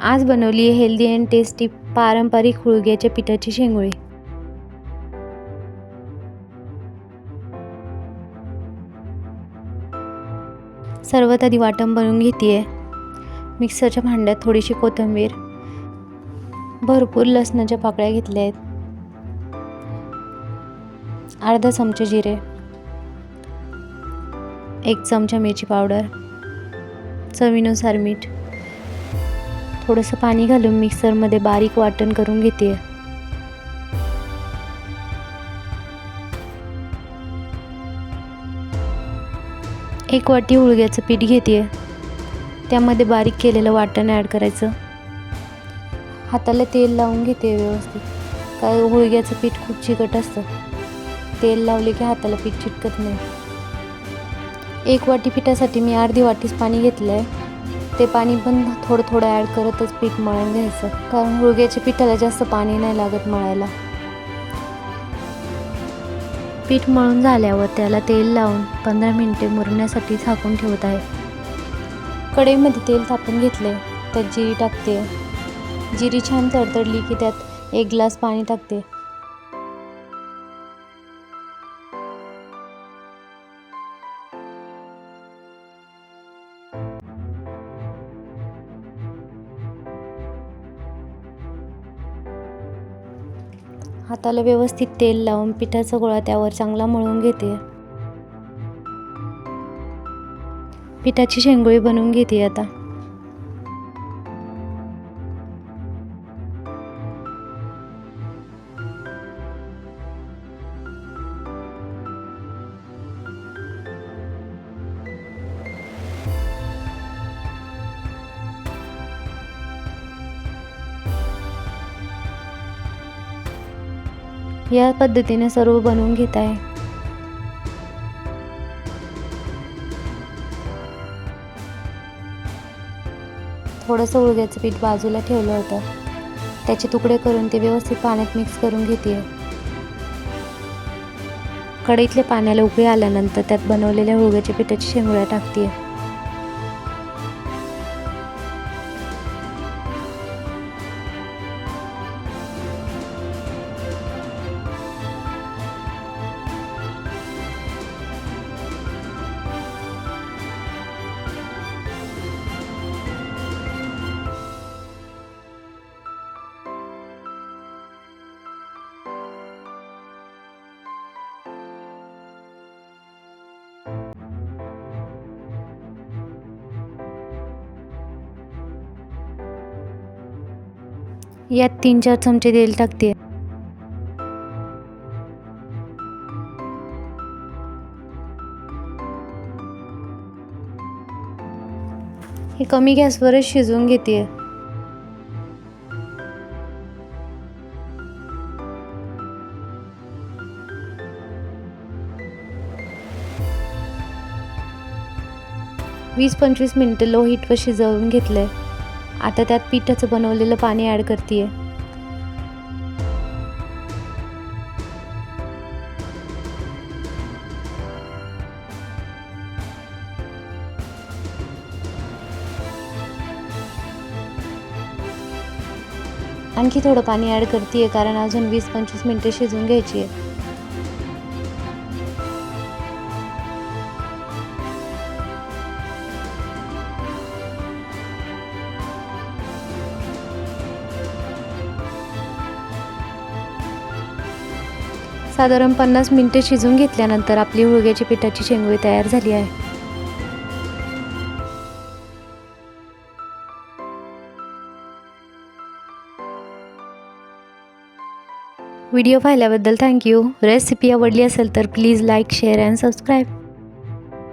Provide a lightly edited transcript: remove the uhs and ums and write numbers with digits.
आज बनवली आहे हेल्दी अँड टेस्टी पारंपरिक हुळग्याच्या पिठाची शेंगोळी। सर्वात आधी वाटण बनवून घेते। मिक्सरच्या भांड्यात थोडीशी कोथिंबीर, भरपूर लसणाच्या पाकळ्या घेतल्या आहेत, अर्धा चमचा जिरे, 1 चमचा मिरची पावडर, चवीनुसार मीठ, थोडंसं पाणी घालून मिक्सरमध्ये बारीक वाटण करून घेते। एक वाटी हुळग्याचं पीठ घेते, त्यामध्ये बारीक केलेलं वाटण ॲड करायचं। हाताला तेल लावून घेते व्यवस्थित, कारण हुळग्याचं पीठ खूप चिकट असतं, तेल लावले की हाताला पीठ चिटकत नाही। 1 वाटी पिठासाठी मी अर्धी वाटीच पाणी घेतलं आहे, ते पाणी पण थोडं थोडं ॲड करतच पीठ मळून घ्यायचं, कारण हुळग्याच्या पिठाला जास्त पाणी नाही लागत मळायला। पीठ मळून झाल्यावर त्याला तेल लावून 15 मिनिटे मुरण्यासाठी झाकून ठेवत आहे। कढईमध्ये तेल तापवून घेतले, त्यात जिरी टाकते। जिरी छान तडतडली की त्यात 1 ग्लास पाणी टाकते। हाताला व्यवस्थित तेल लावून पिठाचा गोळा त्यावर चांगला मळून घेते। पिठाची शेंगोळी बनवून घेते आता। या पद्धतीने सर्व बनवून घेत आहे। थोडंसं हुळग्याचं पीठ बाजूला ठेवलं होतं, त्याचे तुकडे करून ते व्यवस्थित पाण्यात मिक्स करून घेते। कढईतल्या पाण्याला उकळी आल्यानंतर त्यात बनवलेल्या हुळग्याच्या पिठाची शेंगोळ्या टाकते। यात 3-4 चमचे तेल टाकते। हे कमी गॅसवरच शिजवून घेते। वीस 25 मिनिटं लो हीटवर शिजवून घेतलंय। आता त्यात पिठाचं बनवलेलं पाणी ॲड करते। आणखी थोडं पाणी ॲड करते, कारण अजून 20-25 मिनिटं शिजवून घ्यायची आहे। साधारण 50 मिनिटे शिजवून घेतल्यानंतर आपली हुळग्याची पिठाची शेंगोळी तयार झाली आहे। व्हिडिओ पाहिल्याबद्दल थँक्यू। रेसिपी आवडली असेल तर please like, share and subscribe.